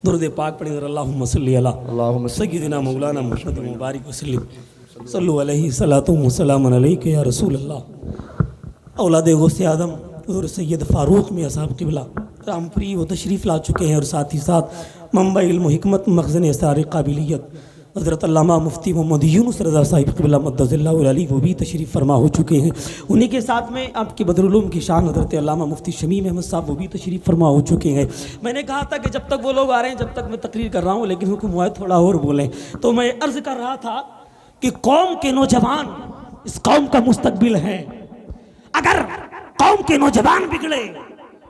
दुरूद पाक पढ़ें अल्लाहुम्मा सल्ली अला सय्यिदिना मौलाना मुहम्मद मुबारक वसल्लम सल्लु अलैहि सलातु व सलामुन अलैका या रसूल अल्लाह। औलाद गौसे आदम और सैयद फ़ारूक में असाब क़िबला रामपुरी वो तशरीफ़ ला चुके हैं और साथ ही साथ मंबा इल्म हिकमत मखज़न असार काबिलियत हज़रत अल्लामा मुफ्ती मोहम्मद यूनुस रज़ा साहिब क़िबला मद्दज़िल्लाहु अली वो भी तशरीफ़ फरमा हो चुके हैं। उन्हीं के साथ में आपके बदरुल की शान हज़रत अल्लामा मुफ्ती शमीम अहमद साहब वो भी तशरीफ़ फरमा हो चुके हैं। मैंने कहा था कि जब तक वो लोग आ रहे हैं जब तक मैं तकरीर कर रहा हूँ, लेकिन हुक्म हुआ है थोड़ा और बोलें। तो मैं अर्ज़ कर रहा था कि कौम के नौजवान इस कौम का मुस्तकबिल है। अगर कौम के नौजवान बिगड़े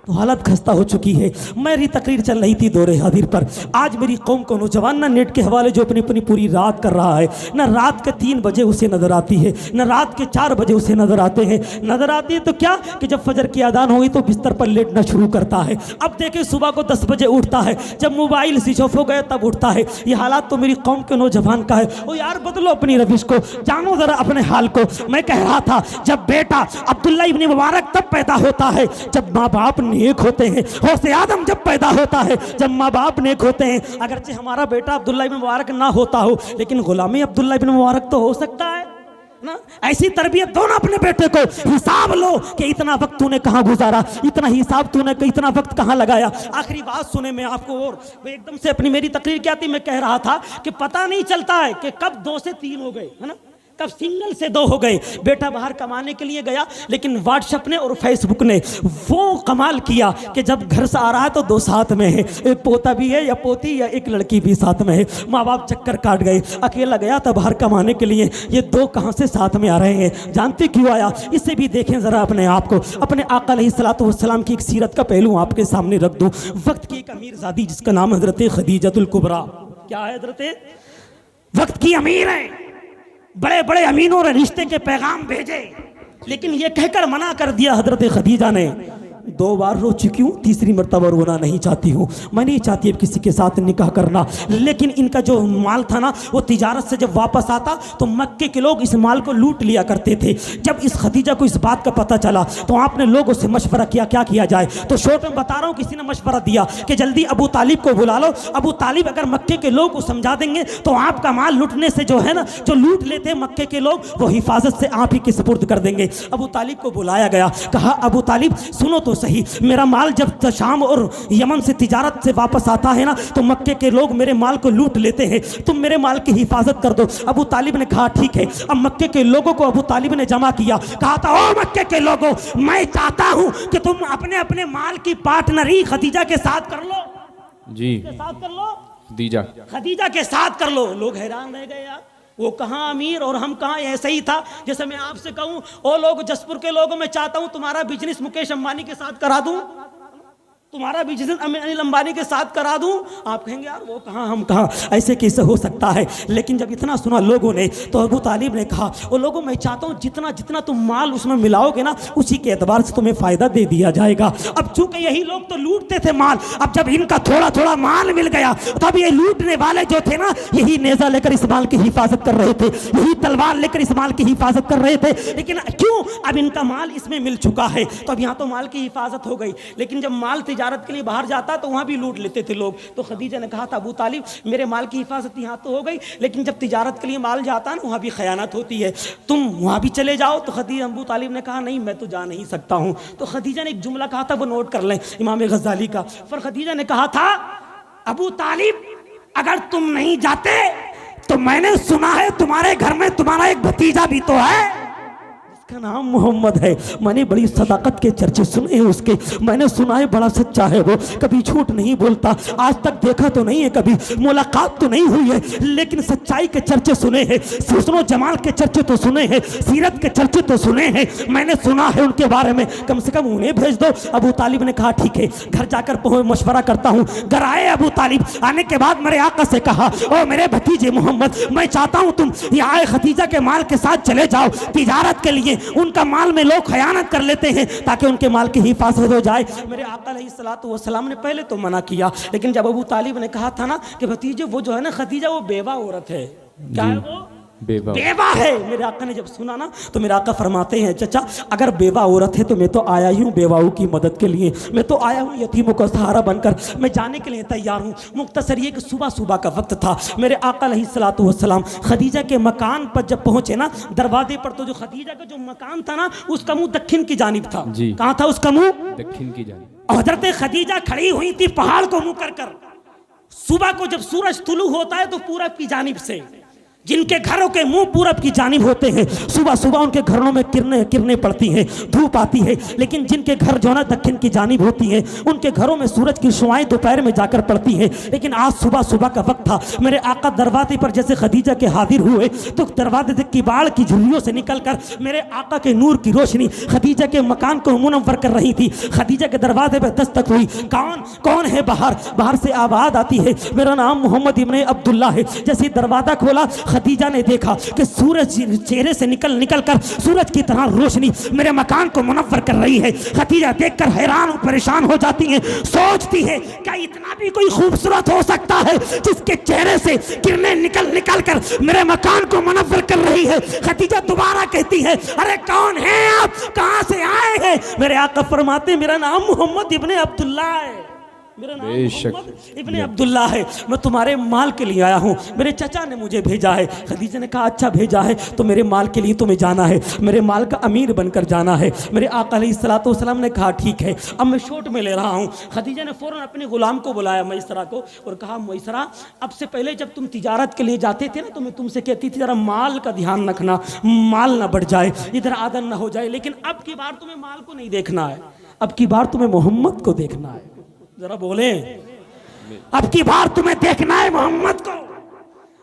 तो हालत खस्ता हो चुकी है। मेरी तकरीर चल रही थी दौरे हादिर पर। आज मेरी कौम को नौजवान ना नेट के हवाले जो अपनी अपनी पूरी रात कर रहा है, ना रात के 3 बजे उसे नज़र आती है, ना रात के 4 बजे उसे नज़र आते हैं। नज़र आती है तो क्या कि जब फजर की अदान होगी तो बिस्तर पर लेटना शुरू करता है। अब देखें सुबह को 10 बजे उठता है, जब मोबाइल स्विच ऑफ हो गया तब उठता है। ये हालात तो मेरी कौम के नौजवान का है। ओ यार बदलो अपनी रविश को, जानो ज़रा अपने हाल को। मैं कह रहा था जब बेटा अब्दुल्ला इब्न मुबारक तब पैदा होता है जब माँ बाप नेक होते हैं। गौसे आदम जब पैदा होता है जब माँ बाप नेक होते हैं। अगरचे हमारा बेटा अब्दुल्ला इब्न मुबारक ना होता हो, लेकिन गुलामी अब्दुल्ला इब्न मुबारक तो हो सकता है ना। ऐसी तरबियत दो ना अपने बेटे को। हिसाब लो कि इतना वक्त तूने कहाँ गुजारा, इतना हिसाब तूने इतना वक्त कहाँ लगाया। आखिरी बात सुने मैं आपको, और एकदम से अपनी मेरी तकरीर क्या थी, मैं कह रहा था कि पता नहीं चलता है कि कब 2 से 3 हो गए, है ना, कब सिंगल से 2 हो गए। बेटा बाहर कमाने के लिए गया, लेकिन व्हाट्सएप ने और फेसबुक ने वो कमाल किया कि जब घर से आ रहा है तो 2 साथ में है, एक पोता भी है या पोती या एक लड़की भी साथ में है। माँ बाप चक्कर काट गए, अकेला गया था बाहर कमाने के लिए। ये 2 कहाँ से साथ में आ रहे हैं, जानते क्यों आया? इससे भी देखें ज़रा अपने आप को। अपने आका अलैहिस्सलातु वस्सलाम की एक सीरत का पहलू आपके सामने रख दूँ। वक्त की एक अमीर ज़ादी जिसका नाम हज़रत खदीजतुल कुबरा। क्या है हज़रत? वक्त की अमीर है। बड़े बड़े अमीनों ने रिश्ते के पैगाम भेजे, लेकिन ये कहकर मना कर दिया हजरत खदीजा ने। 2 बार रो चुकी हूँ, तीसरी मरतबा रोना नहीं चाहती हूँ। मैं नहीं चाहती अब किसी के साथ निकाह करना। लेकिन इनका जो माल था ना, वो तिजारत से जब वापस आता तो मक्के के लोग इस माल को लूट लिया करते थे। जब इस खदीजा को इस बात का पता चला तो आपने लोगों से मशवरा किया क्या किया जाए। तो शॉर्ट में बता रहा हूँ, किसी ने मशवरा दिया कि जल्दी अबू तालिब को बुला लो। अबू तालिब अगर मक्के के लोग को समझा देंगे तो आपका माल लूटने से जो है ना, जो लूट लेते हैं मक्के के लोग, वो हिफाजत से आप ही के सुपुर्द कर देंगे। अबू तालिब को बुलाया गया, कहा अबू तालिब सुनो तो सही, मेरा माल जब शाम और यमन से तिजारत से वापस आता है ना तो मक्के के लोग मेरे माल को लूट लेते हैं, तुम मेरे माल की हिफाजत कर दो। अबू तालिब ने कहा ठीक है। अब मक्के के लोगों को अबू तालिब ने जमा किया, कहा था ओ मक्के के लोगों, मैं चाहता हूं कि तुम अपने अपने माल की पार्टनरी खदीजा के साथ कर लो। जी के साथ कर लो, खदीजा के साथ कर लो। लोग हैरान रह गए, यार वो कहाँ अमीर और हम कहाँ। ऐसे ही था जैसे मैं आपसे कहूँ ओ लोग जसपुर के लोगों, मैं चाहता हूँ तुम्हारा बिजनेस मुकेश अंबानी के साथ करा दूँ, तुम्हारा बिजनेस अनिल अंबानी के साथ करा दूं। आप कहेंगे यार वो कहाँ हम कहाँ, ऐसे कैसे हो सकता है। लेकिन जब इतना सुना लोगों ने तो अबू तालिब ने कहा वो लोगों, मैं चाहता हूँ जितना जितना तुम माल उसमें मिलाओगे ना, उसी के एतबार से तुम्हें फ़ायदा दे दिया जाएगा। अब चूंकि यही लोग तो लूटते थे माल, अब जब इनका थोड़ा थोड़ा माल मिल गया तब ये लूटने वाले जो थे ना, यही नेज़ा लेकर इस माल की हिफाजत कर रहे थे, यही तलवार लेकर इस माल की हिफाजत कर रहे थे। लेकिन क्यों, अब इनका माल इसमें मिल चुका है तो अब यहाँ तो माल की हिफाजत हो गई। लेकिन जब माल तिजारत के लिए बाहर जाता तो वहां भी लूट लेते थे लोग। तो खदीजा ने कहा था अबू तालिब मेरे माल की हिफाजत यहाँ तो हो गई, लेकिन जब तिजारत के लिए माल जाता ना वहां भी खयानत होती है, तुम वहां भी चले जाओ। तो खदीजा अबू तालिब ने कहा नहीं मैं तो जा नहीं सकता हूं। तो खदीजा ने एक जुमला कहा था, वो नोट कर लें, इमाम गज़ाली का। फिर खदीजा ने कहा था अबू तालिब अगर तुम नहीं जाते तो मैंने सुना है तुम्हारे घर में तुम्हारा एक भतीजा भी तो है, का नाम मोहम्मद है। मैंने बड़ी सदाकत के चर्चे सुने हैं उसके, मैंने सुना है बड़ा सच्चा है वो, कभी झूठ नहीं बोलता। आज तक देखा तो नहीं है, कभी मुलाकात तो नहीं हुई है, लेकिन सच्चाई के चर्चे सुने हैं, हुस्न जमाल के चर्चे तो सुने हैं, सीरत के चर्चे तो सुने हैं, मैंने सुना है उनके बारे में, कम से कम उन्हें भेज दो। अबू तालिब ने कहा ठीक है, घर जाकर मशवरा करता हूँ। घर आए अबू तालिब, आने के बाद मेरे आका से कहा ओ मेरे भतीजे मोहम्मद, मैं चाहता हूँ तुम यहाँ खदीजा के माल के साथ चले जाओ तिजारत के लिए। उनका माल में लोग खयानत कर लेते हैं ताकि उनके माल की हिफाजत हो जाए। मेरे आका अलैहिस्सलातु वस्सलाम ने पहले तो मना किया, लेकिन जब अबू तालिब ने कहा था ना कि भतीजे वो जो है ना खदीजा वो बेवा औरत है, क्या है वो बेवा है। मेरे आका ने जब सुना ना तो मेरे आका फरमाते हैं चचा अगर बेवा औरत है तो मैं तो आया ही हूँ बेवाओं की मदद के लिए, मैं तो आया हूँ यतीमों का सहारा बनकर, मैं जाने के लिए तैयार हूँ। मुख्तसर ये कि सुबह सुबह का वक्त था, मेरे आका अलैहिस्सलातु वस्सलाम खदीजा के मकान पर जब पहुँचे ना, दरवाजे पर तो जो खदीजा का जो मकान था ना उसका मुँह दक्षिण की जानिब था। कहाँ था उसका मुँह? दक्षिण की जानिब। हजरत खदीजा खड़ी हुई थी पहाड़ को मुँह कर। सुबह को जब सूरज तुलू होता है तो पूरब की जानिब से, जिनके घरों के मुंह पूरब की जानिब होते हैं, सुबह सुबह उनके घरों में किरणें पड़ती हैं, धूप आती है। लेकिन जिनके घर जो ना दक्षिण की जानिब होती है उनके घरों में सूरज की शुआएं दोपहर में जाकर पड़ती हैं। लेकिन आज सुबह सुबह का वक्त था, मेरे आका दरवाजे पर जैसे खदीजा के हाजिर हुए तो दरवाजे से किबाड़ की झुर्रियों से निकलकर मेरे आका के नूर की रोशनी खदीजा के मकान को मुनव्वर कर रही थी। खदीजा के दरवाजे पर दस्तक हुई, कौन है बाहर? बाहर से आवाज आती है, मेरा नाम मोहम्मद इब्ने अब्दुल्ला है। जैसे दरवाजा खोला खदीजा ने देखा कि सूरज चेहरे से निकल कर सूरज की तरह रोशनी मेरे मकान को मुनव्वर कर रही है। खदीजा देखकर हैरान और परेशान हो जाती है, सोचती है क्या इतना भी कोई खूबसूरत हो सकता है जिसके चेहरे से किरणें निकल कर मेरे मकान को मुनव्वर कर रही है। खदीजा दोबारा कहती है, अरे कौन है आप, कहां से आए हैं? मेरे आका फरमाते मेरा नाम मोहम्मद इब्ने अब्दुल्ला है, मेरा नाम मोहम्मद इब्ने अब्दुल्ला है, मैं तुम्हारे माल के लिए आया हूँ, मेरे चचा ने मुझे भेजा है। खदीजा ने कहा अच्छा भेजा है तो मेरे माल के लिए तुम्हें जाना है, मेरे माल का अमीर बनकर जाना है। मेरे आका अलैहिस्सलातु वस्सलाम ने कहा ठीक है, अब मैं शोट में ले रहा हूँ। खदीजा ने फ़ौरन अपने गुलाम को बुलाया मैसरा को और कहा मैसरा अब से पहले जब तुम तिजारत के लिए जाते थे ना तो मैं तुमसे कहती थी ज़रा माल का ध्यान रखना, माल ना बढ़ जाए, इधर आदन ना हो जाए। लेकिन अब की बार तुम्हें माल को नहीं देखना है, अब की बार तुम्हें मोहम्मद को देखना है। जरा बोले, अब की बार तुम्हें देखना है मोहम्मद को,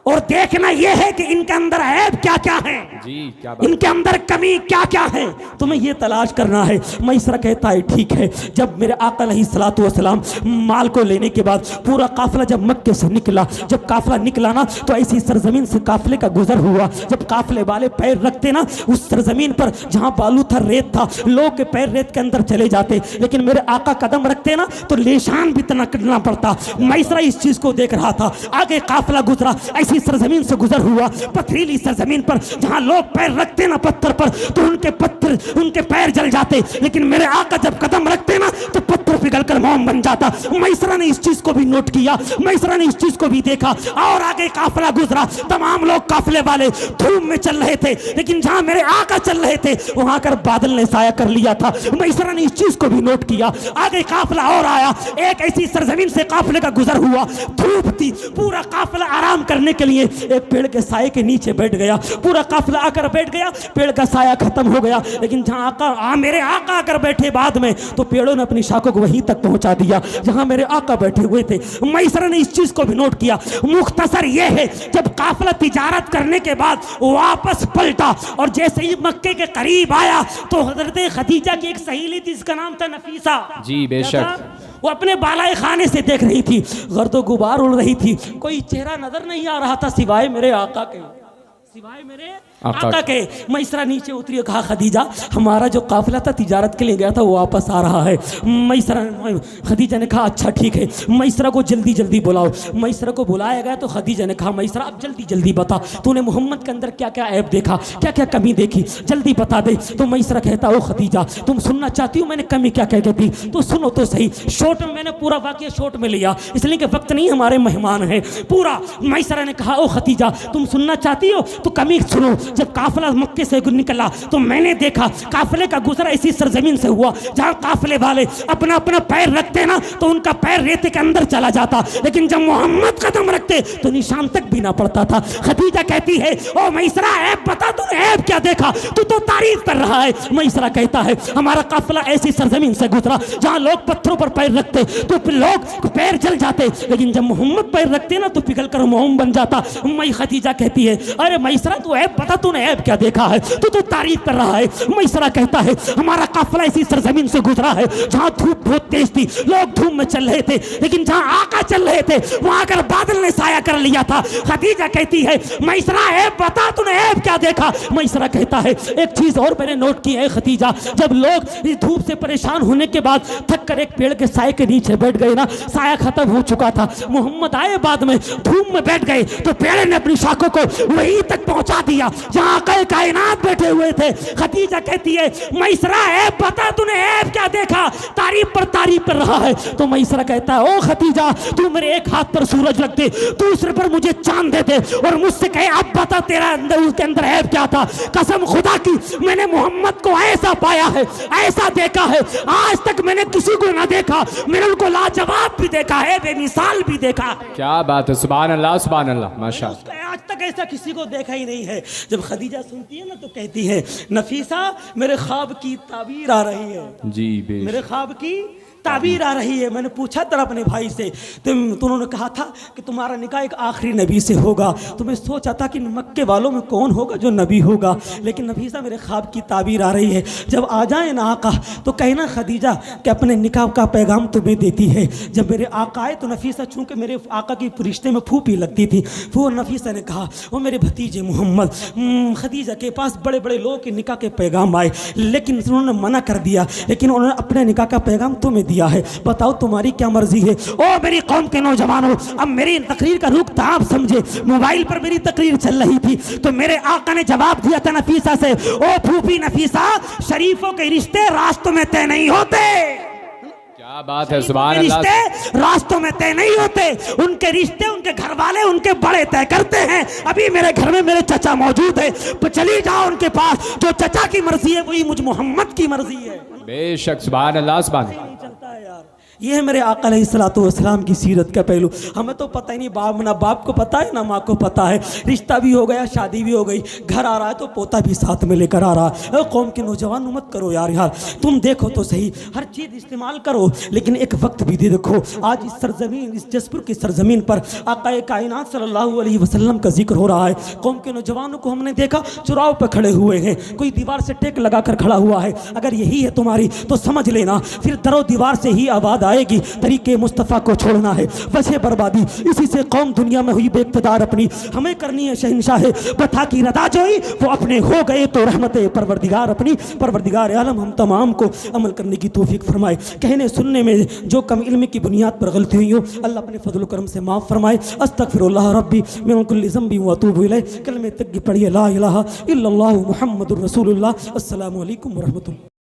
और देखना यह है कि इनके अंदर ऐब क्या क्या है, क्या इनके अंदर कमी क्या क्या है, तुम्हें यह तलाश करना है। मैसरा कहता है ठीक है। जब मेरे आका अलैहिस्सलातु वस्सलाम माल को लेने के बाद पूरा काफिला जब मक्के से निकला, जब काफिला निकला ना तो ऐसी सरजमीन से काफिले का गुजर हुआ। जब काफिले वाले पैर रखते ना उस सरजमीन पर जहां बालू था, रेत था, लोग के पैर रेत के अंदर चले जाते, लेकिन मेरे आका कदम रखते ना तो लेशान भी तना करना पड़ता। मैसरा इस चीज को देख रहा था। आगे काफिला गुजरा, ऐसी सरजमीन से गुजर हुआ, पथरीली सरजमीन पर जहां लोग पैर रखते ना पत्थर पर तो उनके पैर जल जाते, लेकिन मेरे आका जब कदम रखते ना तो पत्थर पिघल कर मोम बन जाता। मैसरा ने इस चीज को भी नोट किया, मैसरा ने इस चीज को भी देखा। और आगे काफिला गुजरा, तमाम लोग काफिले वाले धूम में चल रहे थे, लेकिन जहां मेरे आका चल रहे थे वहां कर बादल ने साया कर लिया था। मैसरा ने इस चीज को भी नोट किया। आगे काफिला और आया, एक ऐसी सरजमीन से काफिले का गुजर हुआ, धूप थी, पूरा काफिला आराम करने के लिए एक पेड़ के साए के नीचे बैठ गया। पूरा काफिला आकर बैठ गया, पेड़ का साया खत्म हो गया, लेकिन जहां मेरे आका आकर बैठे बाद में तो पेड़ों ने अपनी शाखों को वहीं तक पहुंचा दिया जहां मेरे आका बैठे हुए थे। मैसरा ने इस चीज को भी नोट किया। मुख्तसर यह है, जब काफिला तिजारत करने के बाद वापस पलटा और जैसे ही मक्के के करीब आया तो हजरत खदीजा की एक सहेली थी, इसका नाम था नफीसा। जी बेशक। वो अपने बालाए खाने से देख रही थी, गर्दो गुबार उड़ रही थी, कोई चेहरा नजर नहीं आ रहा था सिवाय मेरे आका के, सिवाय मेरे आका के। मैसरा नीचे उतरी और कहा खदीजा हमारा जो काफिला था तिजारत के लिए गया था वो वापस आ रहा है। खदीजा ने कहा अच्छा ठीक है, मैसरा को जल्दी जल्दी बुलाओ। मैसरा को बुलाया गया तो खदीजा ने कहा मैसरा अब जल्दी जल्दी बता, तूने मोहम्मद के अंदर क्या क्या ऐब देखा, क्या क्या कमी देखी, जल्दी बता दे। तो मैसरा कहता ओ खदीजा तुम सुनना चाहती हो मैंने कमी क्या कह थी, तो सुनो तो सही। शॉर्ट में मैंने पूरा वाकया शॉर्ट में लिया इसलिए कि वक्त नहीं, हमारे मेहमान हैं पूरा। मैसरा ने कहा ओ खदीजा तुम सुनना चाहती हो तो कमी सुनो। जब काफिला मक्के से निकला तो मैंने देखा काफिले का गुजर ऐसी सरजमीन से हुआ जहां काफिले वाले अपना अपना पैर रखते ना तो उनका पैर रेते के अंदर चला जाता, लेकिन जब मोहम्मद कदम रखते तो निशान तक भी ना पड़ता था। खदीजा कहती है ओ मैसरा ऐब बता, तूने ऐब क्या देखा, तू तो तारीफ कर रहा है। मैसरा कहता है हमारा काफिला ऐसी सरजमीन से गुजरा जहां लोग पत्थरों पर पैर रखते तो लोग पैर जल जाते, लेकिन जब मोहम्मद पैर रखते ना तो पिघल कर मोम बन जाता। मैं खदीजा कहती है अरे मैसरा तू ऐब बता, तूने ऐब क्या देखा है, तू तो तारीफ कर रहा है। मैसरा कहता है हमारा काफिला ऐसी सरजमीन से गुजरा है जहां धूप बहुत तेज थी, लोग धूप में चल रहे थे, लेकिन जहां आका चल रहे थे वहां कर बादल ने साया कर लिया था। खदीजा कहती है मैसरा ऐब बता, तूने ऐब क्या देखा। मैसरा कहता है एक चीज और मैंने नोट की है खदीजा, जब लोग इस धूप से परेशान होने के बाद थक कर एक पेड़ के साए के नीचे बैठ गए ना, साया खत्म हो चुका था, मोहम्मद आए बाद में धूप में बैठ गए तो पेड़ ने अपनी शाखों को वहीं तक तक पहुंचा दिया जहां कई कायनात बैठे हुए थे। खदीजा कहती है मैसरा ऐब बता, तूने ऐब क्या देखा? तारीफ पर रहा है। तो मैसरा कहता है ओ खदीजा, तू मेरे एक हाथ पर सूरज रख दे, दूसरे पर मुझे चांद दे दे और मुझसे कहे अब बता तेरा अंदर उसके अंदर ऐब क्या था। कसम खुदा की मैंने मोहम्मद को ऐसा पाया है, ऐसा देखा है, आज तक मैंने किसी को ना देखा। मैंने उनको लाजवाब भी देखा है, बेमिसाल भी देखा। क्या बात है, सुभान अल्लाह सुभान अल्लाह, माशाअल्लाह। आज तक ऐसा किसी को देखा ही नहीं है। जब खदीजा सुनती है ना तो कहती है नफीसा मेरे ख्वाब की ताबीर आ रही है। जी मेरे ख्वाब की ताबीर आ रही है। मैंने पूछा था अपने भाई से, तो उन्होंने कहा था कि तुम्हारा निकाह एक आखिरी नबी से होगा। तो मैं सोचा था कि मक्के वालों में कौन होगा जो नबी होगा, लेकिन नफीसा मेरे ख्वाब की ताबीर आ रही है। जब आ जाए ना आका तो कहना खदीजा कि अपने निकाह का पैगाम तुम्हें देती है। जब मेरे आका आए तो नफीसा चूँकि मेरे आका की रिश्ते में फूफी लगती थी, वो नफीसा ने कहा वो मेरे भतीजे मोहम्मद खदीजा के पास बड़े बड़े लोगों के निकाह के पैगाम आए, लेकिन उन्होंने मना कर दिया, लेकिन उन्होंने अपने निकाह का पैगाम तुम्हें दिया है। बताओ तुम्हारी क्या मर्जी है? ओ मेरी कौम के नौजवानों, अब मेरी तकरीर का रुख था आप समझे। मोबाइल पर मेरी तकरीर चल रही थी तो मेरे आका ने जवाब दिया था नफीसा से, ओ फूफी नफीसा, शरीफों के रिश्ते रास्तों में तय नहीं होते। क्या बात है, सुभान अल्लाह। रिश्ते रास्तों में तय नहीं होते, उनके रिश्ते उनके घर वाले उनके बड़े तय करते हैं। अभी मेरे घर में मेरे चचा मौजूद है, तो चली जाओ उनके पास। जो चचा की मर्जी है वही मुझ मोहम्मद की मर्जी है। बेशक, सुभान अल्लाह सुभान। चलता है यार, ये है मेरे आका अलैहिस्सलातु वस्सलाम की सीरत का पहलू। हमें तो पता ही नहीं, ना बाप को पता है ना माँ को पता है। रिश्ता भी हो गया, शादी भी हो गई, घर आ रहा है तो पोता भी साथ में लेकर आ रहा है। कौम के नौजवान मत करो यार, तुम देखो तो सही, हर चीज़ इस्तेमाल करो लेकिन एक वक्त भी दे देखो। आज इस सरजमीन, इस जसपुर की सरजमीन पर आका कायनात सल्लल्लाहु अलैहि वसल्लम का जिक्र हो रहा है। कौम के नौजवानों को हमने देखा चुराव पर खड़े हुए हैं, कोई दीवार से टेक लगा कर खड़ा हुआ है। अगर यही है तुम्हारी तो समझ लेना फिर दरो दीवार से ही आबाद आएगी। तरीके मुस्तफ़ा को छोड़ना है, वजह बर्बादी। इसी से कौम दुनिया में हुई बेइक़्तिदार अपनी, हमें करनी है शहंशाह बता की रदा जोई। वो अपने हो गए तो रहमत परवरदिगार अपनी, परवरदिगार आलम हम तमाम को अमल करने की तौफीक फरमाए। कहने सुनने में जो कम इल्म की बुनियाद पर गलती हुई हो अल्लाह अपने फजल करम से माफ़ फरमाए। अस्तगफिरुल्लाह रब्बी मिन कुल्लि ज़ंबि व अतूबु इलैह। कलमे तक पढ़िए ला इलाहा इल्लल्लाहु मुहम्मदुर रसूलुल्लाह। अस्सलामु अलैकुम व रहमतुल्लाह।